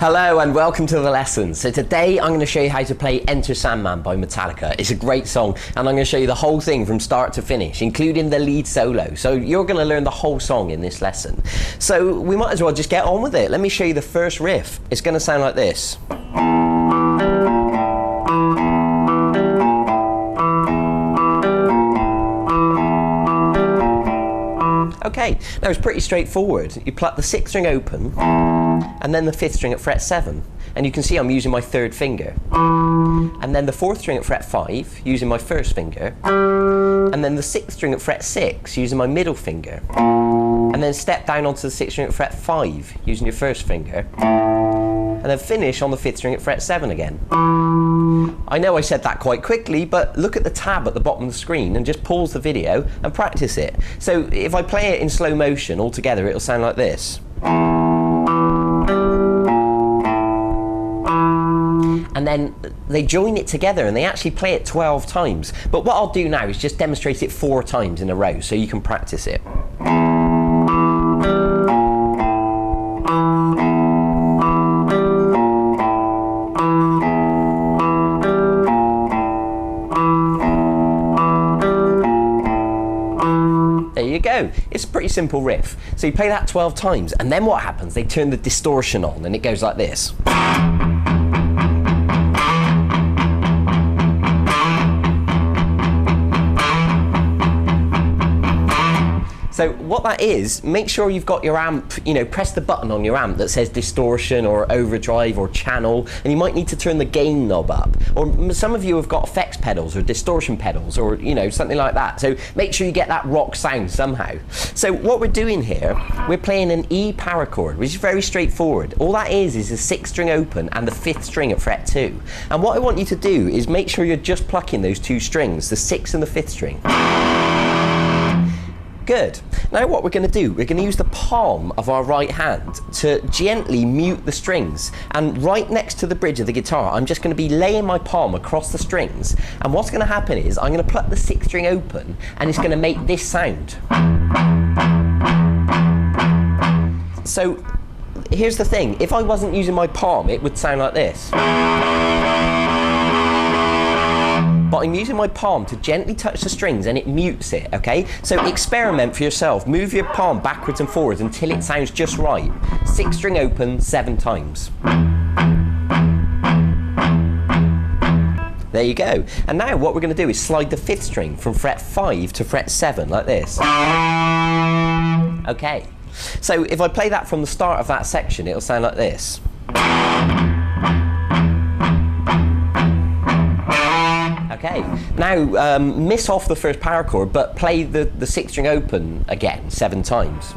Hello and welcome to the lesson. So today I'm going to show you how to play Enter Sandman by Metallica. It's a great song and I'm going to show you the whole thing from start to finish, including the lead solo. So you're going to learn the whole song in this lesson. So we might as well just get on with it. Let me show you the first riff. It's going to sound like this. Okay, now it's pretty straightforward. You pluck the 6th string open and then the 5th string at fret 7. And you can see I'm using my 3rd finger. And then the 4th string at fret 5 using my 1st finger. And then the 6th string at fret 6 using my middle finger. And then step down onto the 6th string at fret 5 using your 1st finger. And then finish on the 5th string at fret 7 again. I know I said that quite quickly, but look at the tab at the bottom of the screen and just pause the video and practice it. So if I play it in slow motion all together, it'll sound like this. And then they join it together and they actually play it 12 times. But what I'll do now is just demonstrate it 4 times in a row so you can practice it. There you go. It's a pretty simple riff. So you play that 12 times and then what happens? They turn the distortion on and it goes like this. So what that is, make sure you've got your amp, press the button on your amp that says distortion or overdrive or channel, and you might need to turn the gain knob up. Or some of you have got effects pedals or distortion pedals or, something like that. So make sure you get that rock sound somehow. So what we're doing here, we're playing an E power chord, which is very straightforward. All that is the 6th string open and the 5th string at fret 2. And what I want you to do is make sure you're just plucking those 2 strings, the 6th and the 5th string. Good. Now what we're going to do, we're going to use the palm of our right hand to gently mute the strings. And right next to the bridge of the guitar, I'm just going to be laying my palm across the strings. And what's going to happen is I'm going to pluck the 6th string open and it's going to make this sound. So here's the thing, if I wasn't using my palm, it would sound like this. But I'm using my palm to gently touch the strings and it mutes it, okay? So experiment for yourself. Move your palm backwards and forwards until it sounds just right. 6th string open 7 times. There you go. And now what we're going to do is slide the 5th string from fret 5 to fret 7 like this. Okay. So if I play that from the start of that section, it'll sound like this. Okay, now miss off the first power chord, but play the 6th string open again 7 times.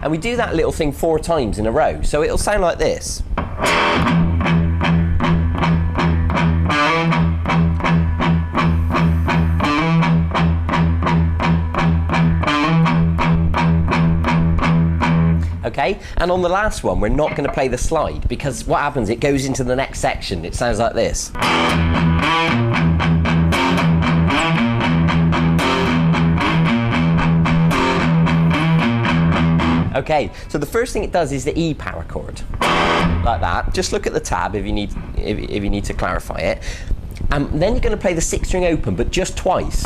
And we do that little thing 4 times in a row, so it'll sound like this. Okay, and on the last one we're not going to play the slide because what happens, it goes into the next section. It sounds like this. Okay, so the first thing it does is the E power chord, like that. Just look at the tab if you need to clarify it. Then you're going to play the 6th string open, but just twice.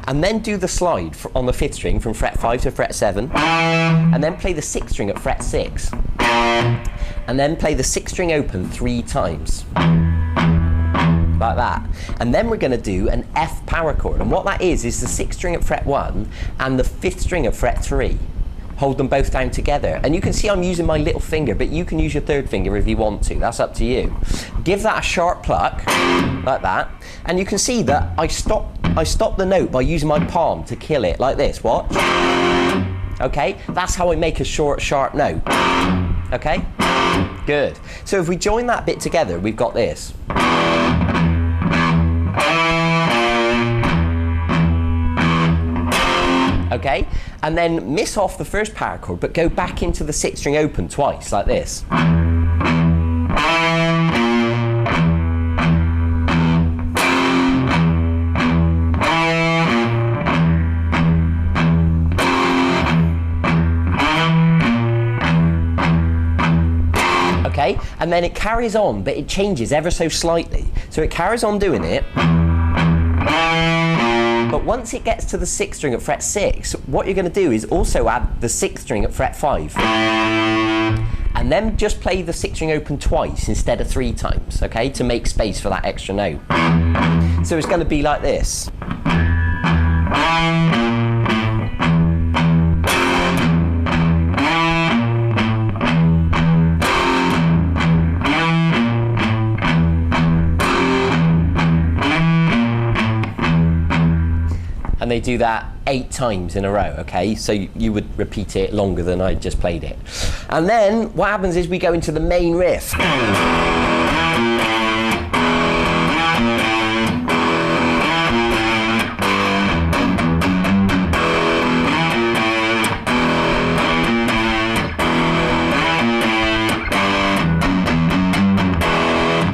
And then do the slide on the 5th string from fret 5 to fret 7. And then play the 6th string at fret 6. And then play the 6th string open 3 times. Like that. And then we're going to do an F power chord. And what that is the 6th string at fret 1 and the 5th string at fret 3. Hold them both down together. And you can see I'm using my little finger, but you can use your 3rd finger if you want to. That's up to you. Give that a sharp pluck, like that. And you can see that I stop the note by using my palm to kill it, like this. Watch. Okay, that's how I make a short, sharp note. Okay? Good. So if we join that bit together, we've got this. Okay, and then miss off the first power chord, but go back into the 6th string open twice, like this. okay? And then it carries on, but it changes ever so slightly. So it carries on doing it. But once it gets to the 6th string at fret 6, what you're going to do is also add the 6th string at fret 5. And then just play the 6th string open twice instead of 3 times, okay, to make space for that extra note. So it's going to be like this. And they do that 8 times in a row, okay? So you would repeat it longer than I just played it. And then what happens is we go into the main riff.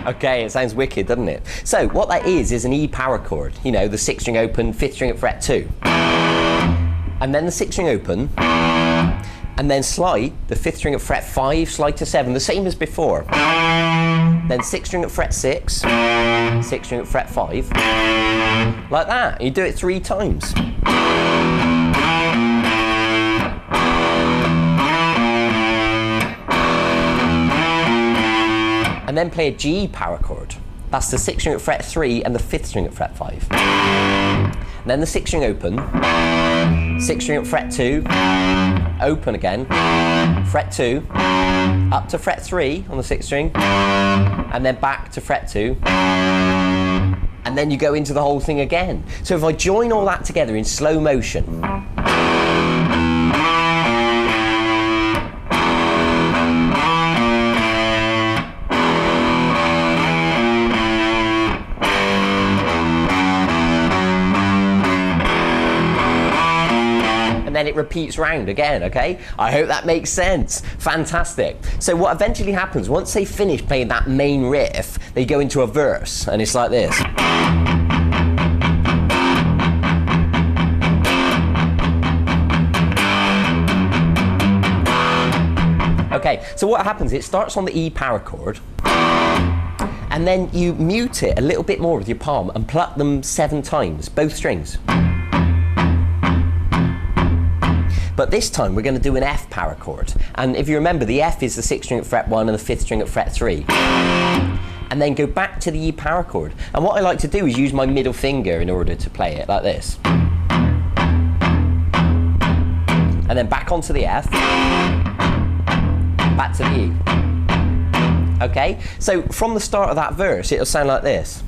Okay, it sounds wicked, doesn't it? So what that is an E power chord. You know, the 6th string open, 5th string at fret 2. And then the 6th string open, and then slide the 5th string at fret 5, slide to 7, the same as before. Then 6th string at fret 6, 6th string at fret 5, like that. You do it 3 times. And then play a G power chord. That's the 6th string at fret 3 and the 5th string at fret 5. And then the 6th string open, 6th string at fret 2, open again, fret 2, up to fret 3 on the 6th string, and then back to fret 2, and then you go into the whole thing again. So if I join all that together in slow motion, and then it repeats round again, okay? I hope that makes sense. Fantastic. So what eventually happens, once they finish playing that main riff, they go into a verse, and it's like this. Okay, so what happens, it starts on the E power chord, and then you mute it a little bit more with your palm and pluck them 7 times, both strings. But this time we're going to do an F power chord. And if you remember, the F is the 6th string at fret 1 and the 5th string at fret 3. And then go back to the E power chord. And what I like to do is use my middle finger in order to play it, like this. And then back onto the F, back to the E. Okay? So from the start of that verse, it'll sound like this.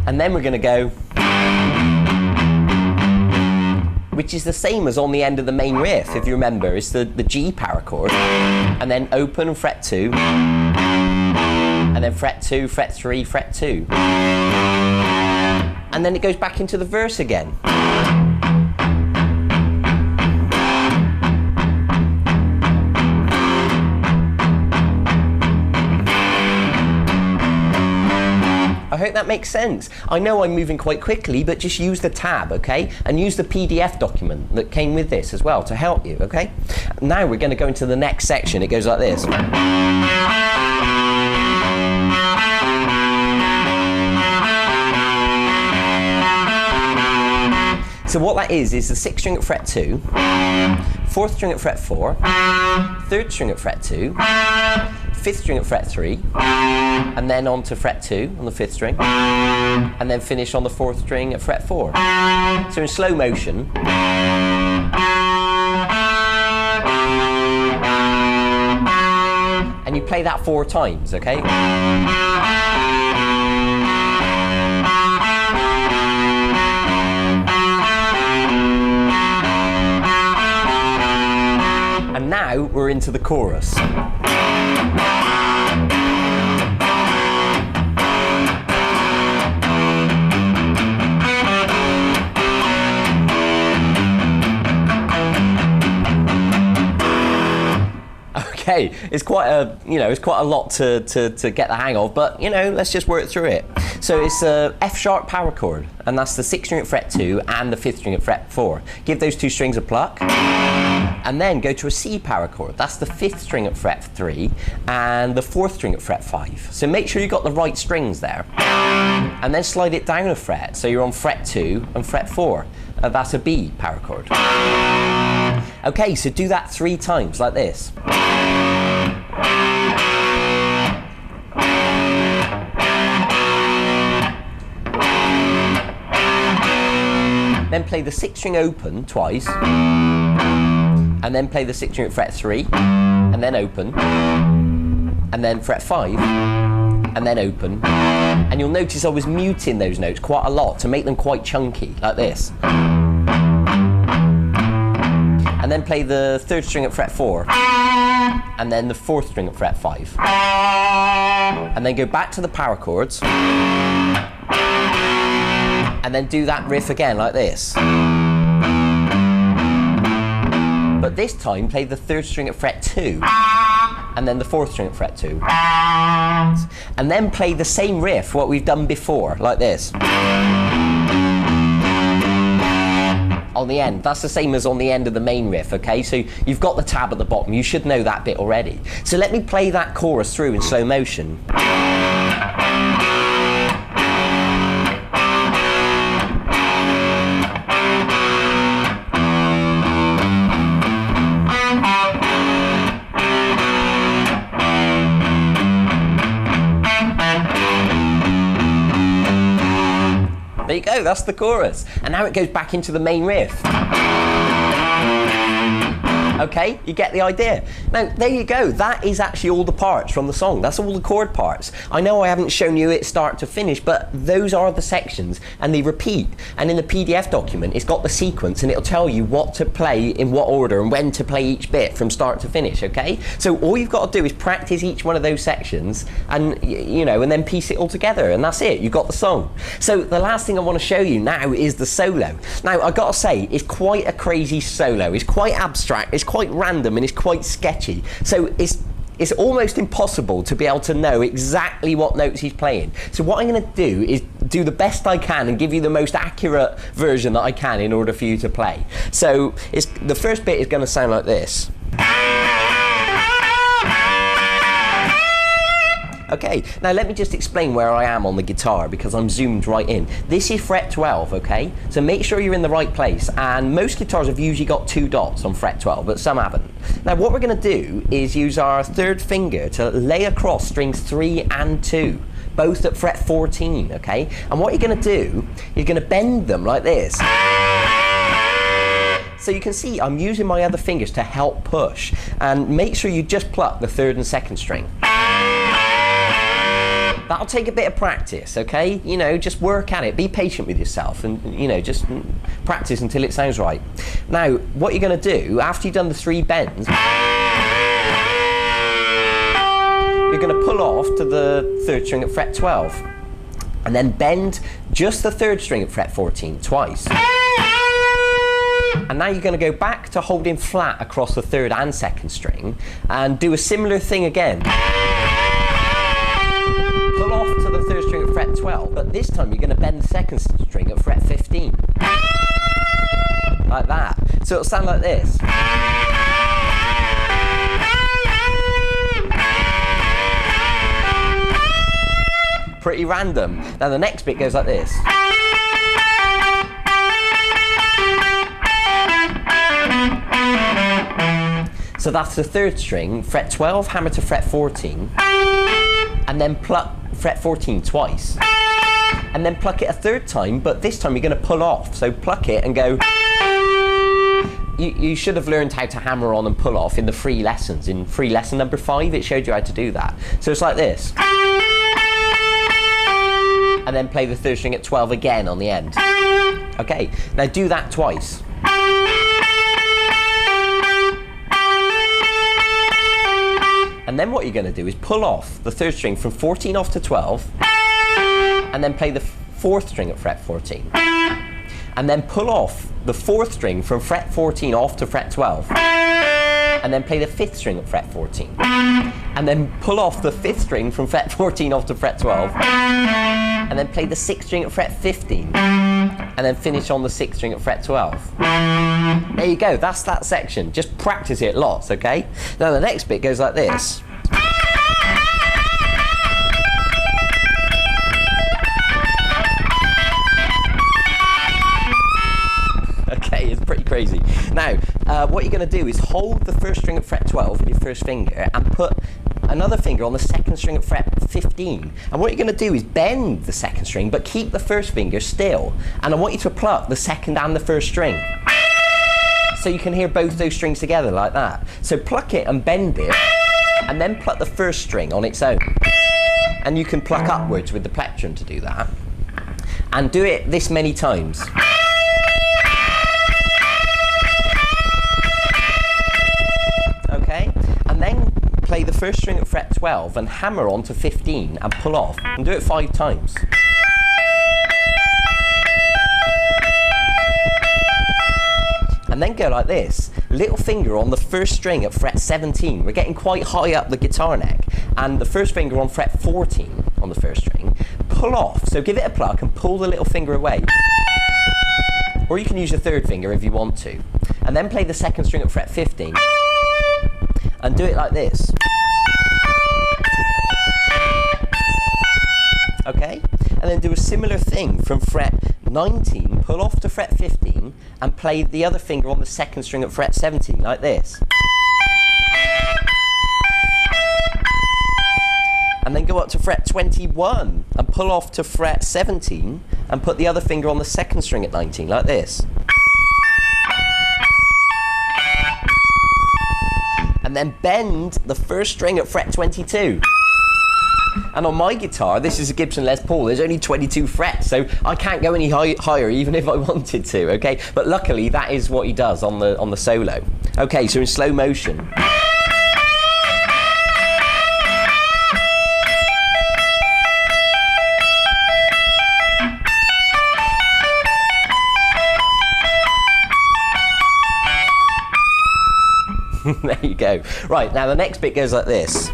And then we're going to go, which is the same as on the end of the main riff, if you remember. It's the G power chord, and then open fret 2, and then fret 2, fret 3, fret 2. And then it goes back into the verse again. I hope that makes sense. I know I'm moving quite quickly, but just use the tab, okay? And use the PDF document that came with this as well to help you, okay? Now we're going to go into the next section. It goes like this. So what that is the 6th string at fret 2, 4th string at fret 4, 3rd string at fret 2, 5th string at fret 3, and then on to fret 2 on the 5th string, and then finish on the 4th string at fret 4. So in slow motion. And you play that 4 times, okay? And now we're into the chorus. Okay, it's quite a lot to get the hang of, but let's just work through it. So it's a F sharp power chord, and that's the 6th string at fret 2 and the 5th string at fret 4. Give those two strings a pluck, and then go to a C power chord. That's the 5th string at fret 3 and the 4th string at fret 5. So make sure you got the right strings there, and then slide it down a fret, so you're on fret 2 and fret 4. That's a B power chord. Okay, so do that 3 times like this. Then play the 6th string open twice, and then play the 6th string at fret 3, and then open, and then fret 5, and then open. And you'll notice I was muting those notes quite a lot to make them quite chunky, like this. And then play the 3rd string at fret 4, and then the 4th string at fret 5. And then go back to the power chords, and then do that riff again like this. But this time play the 3rd string at fret 2, and then the 4th string at fret 2. And then play the same riff, what we've done before, like this. On the end, that's the same as on the end of the main riff, okay? So you've got the tab at the bottom, you should know that bit already. So let me play that chorus through in slow motion. There you go, that's the chorus. And now it goes back into the main riff. Okay, you get the idea. Now, there you go. That is actually all the parts from the song. That's all the chord parts. I know I haven't shown you it start to finish, but those are the sections, and they repeat. And in the PDF document, it's got the sequence, and it'll tell you what to play in what order and when to play each bit from start to finish, okay? So all you've got to do is practice each one of those sections, and you know, and then piece it all together, and that's it. You've got the song. So the last thing I want to show you now is the solo. Now, I got to say, it's quite a crazy solo. It's quite abstract. It's quite random, and it's quite sketchy. So it's almost impossible to be able to know exactly what notes he's playing. So what I'm going to do is do the best I can and give you the most accurate version that I can in order for you to play. So the first bit is going to sound like this. Okay, now let me just explain where I am on the guitar, because I'm zoomed right in. This is fret 12, okay? So make sure you're in the right place, and most guitars have usually got 2 dots on fret 12, but some haven't. Now what we're going to do is use our 3rd finger to lay across strings 3 and 2, both at fret 14, okay? And what you're going to do, you're going to bend them like this. So you can see I'm using my other fingers to help push, and make sure you just pluck the 3rd and 2nd string. That'll take a bit of practice, okay? You know, just work at it. Be patient with yourself, and, you know, just practice until it sounds right. Now, what you're going to do, after you've done the 3 bends, you're going to pull off to the 3rd string at fret 12, and then bend just the 3rd string at fret 14 twice. And now you're going to go back to holding flat across the 3rd and 2nd string, and do a similar thing again. Pull off to the 3rd string at fret 12, but this time you're going to bend the 2nd string at fret 15. Like that. So it'll sound like this. Pretty random. Now the next bit goes like this. So that's the 3rd string, fret 12, hammer to fret 14, and then pluck fret 14 twice, and then pluck it a 3rd time, but this time you're going to pull off. So pluck it and go. You should have learned how to hammer on and pull off in the free lessons. In free lesson number 5, it showed you how to do that. So it's like this. And then play the 3rd string at 12 again on the end. Okay, now do that twice. And then what you're going to do is pull off the 3rd string from 14 off to 12, and then play the 4th string at fret 14. And then pull off the 4th string from fret 14 off to fret 12, and then play the 5th string at fret 14. And then pull off the 5th string from fret 14 off to fret 12, and then play the 6th string at fret 15, and then finish on the 6th string at fret 12. There you go, that's that section. Just practice it lots, okay? Now the next bit goes like this. Okay, it's pretty crazy. Now, what you're going to do is hold the 1st string at fret 12 with your 1st finger and put another finger on the 2nd string at fret 15. And what you're going to do is bend the 2nd string, but keep the 1st finger still. And I want you to pluck the 2nd and the 1st string. So you can hear both those strings together like that. So pluck it and bend it, and then pluck the 1st string on its own. And you can pluck upwards with the plectrum to do that. And do it this many times. Okay? And then play the 1st string at fret 12 and hammer on to 15 and pull off. And do it 5 times. And then go like this. Little finger on the 1st string at fret 17. We're getting quite high up the guitar neck. And the 1st finger on fret 14 on the 1st string. Pull off. So give it a pluck and pull the little finger away. Or you can use your 3rd finger if you want to. And then play the 2nd string at fret 15. And do it like this. Okay? And then do a similar thing from fret 19, pull off to fret 15, and play the other finger on the 2nd string at fret 17, like this. And then go up to fret 21, and pull off to fret 17, and put the other finger on the 2nd string at 19, like this. And then bend the 1st string at fret 22. And on my guitar, this is a Gibson Les Paul, there's only 22 frets, so I can't go any higher even if I wanted to, okay? But luckily, that is what he does on the solo. Okay, so in slow motion. There you go. Right, now the next bit goes like this.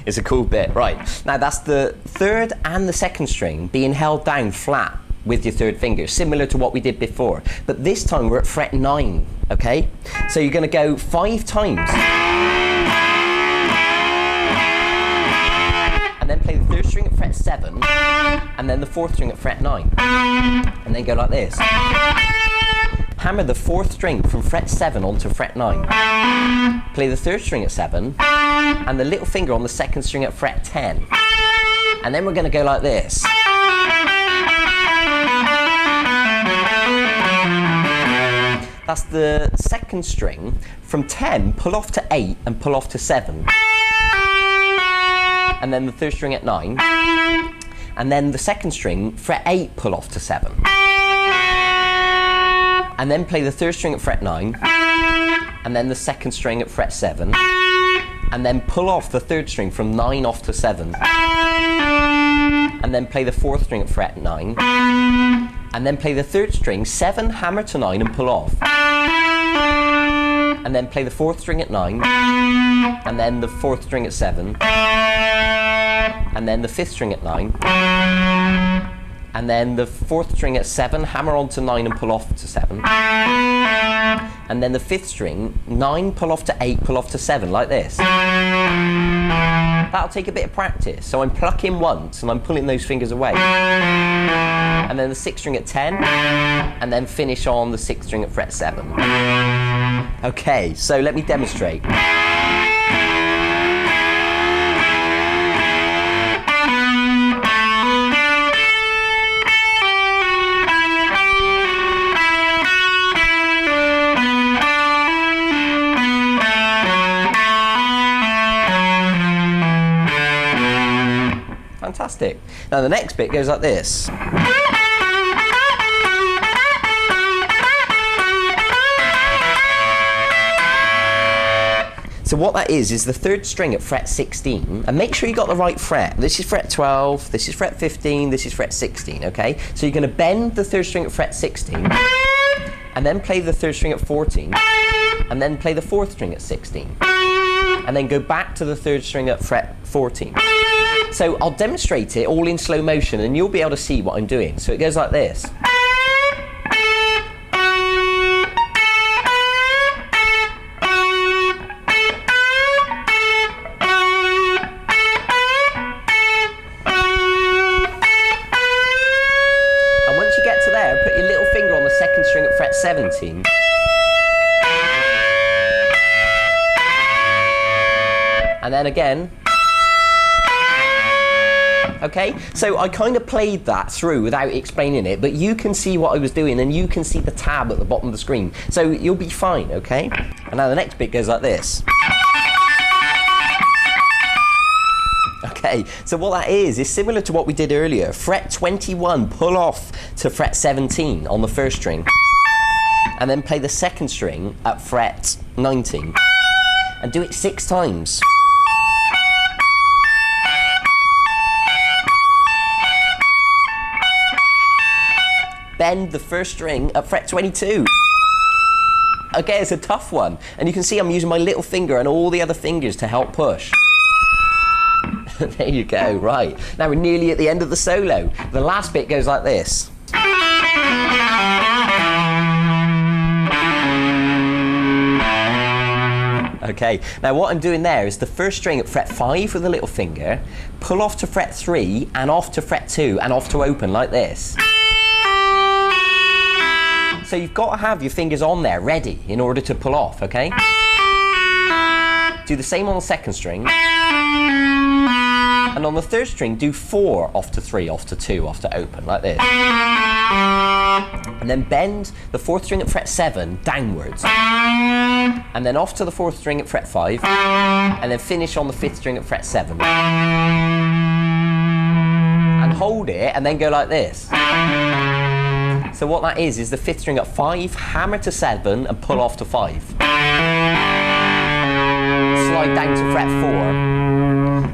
It's a cool bit. Right, now that's the 3rd and the 2nd string being held down flat with your 3rd finger, similar to what we did before. But this time we're at fret 9, okay? So you're going to go 5 times. And then play the 3rd string at fret 7, and then the 4th string at fret 9. And then go like this. Hammer the 4th string from fret 7 onto fret 9. Play the 3rd string at 7, and the little finger on the 2nd string at fret 10. And then we're going to go like this. That's the 2nd string. From 10, pull off to 8 and pull off to 7. And then the 3rd string at 9. And then the 2nd string, fret 8, pull off to 7. And then play the 3rd string at fret 9. And then the 2nd string at fret 7. And then pull off the 3rd string from 9 off to 7. And then play the 4th string at fret 9. And then play the 3rd string, 7, hammer to 9 and pull off. And then play the 4th string at 9. And then the 4th string at 7. And then the 5th string at 9. And then the 4th string at 7, hammer on to 9 and pull off to 7. And then the 5th string, 9, pull off to 8, pull off to 7, like this. That'll take a bit of practice. So I'm plucking once and I'm pulling those fingers away. And then the 6th string at 10, and then finish on the 6th string at fret 7. Okay, so let me demonstrate. Fantastic. Now the next bit goes like this. So what that is the 3rd string at fret 16, and make sure you got the right fret. This is fret 12, this is fret 15, this is fret 16, okay? So you're going to bend the 3rd string at fret 16, and then play the third string at 14, and then play the fourth string at 16, and then go back to the third string at fret 14. So I'll demonstrate it all in slow motion and you'll be able to see what I'm doing. So it goes like this. And once you get to there, put your little finger on the second string at fret 17. And then again. Okay, so I kind of played that through without explaining it, but you can see what I was doing and you can see the tab at the bottom of the screen. So you'll be fine, okay? And now the next bit goes like this. Okay, so what that is similar to what we did earlier. Fret 21, pull off to fret 17 on the first string, and then play the second string at fret 19, and do it 6 times. Bend the first string at fret 22. Okay, it's a tough one. And you can see I'm using my little finger and all the other fingers to help push. There you go, right. Now we're nearly at the end of the solo. The last bit goes like this. Okay, now what I'm doing there is the first string at fret 5 with a little finger, pull off to fret 3 and off to fret 2 and off to open like this. So you've got to have your fingers on there ready in order to pull off, okay? Do the same on the second string. And on the third string, do 4 off to 3, off to 2, off to open, like this. And then bend the fourth string at fret 7 downwards. And then off to the fourth string at fret 5. And then finish on the fifth string at fret 7. And hold it, and then go like this. So what that is the fifth string at 5, hammer to 7 and pull off to 5. Slide down to fret 4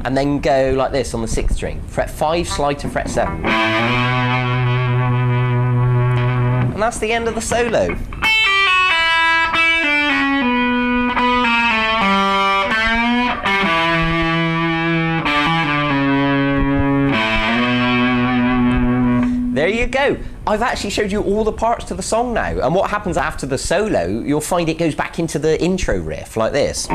and then go like this on the sixth string. Fret 5, slide to fret 7. And that's the end of the solo. There you go. I've actually showed you all the parts to the song now, and what happens after the solo, you'll find it goes back into the intro riff like this.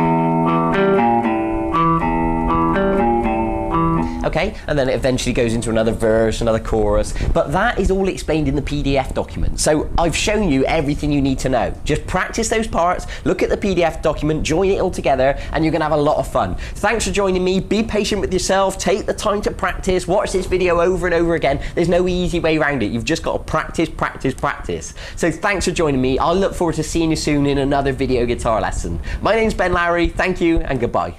Okay, and then it eventually goes into another verse, another chorus, but that is all explained in the PDF document. So I've shown you everything you need to know. Just practice those parts, look at the PDF document, join it all together, and you're gonna have a lot of fun. Thanks for joining me. Be patient with yourself, take the time to practice, watch this video over and over again. There's no easy way around it. You've just got to practice, practice, practice. So thanks for joining me. I'll look forward to seeing you soon in another video guitar lesson. My name's Ben Lowry, thank you and goodbye.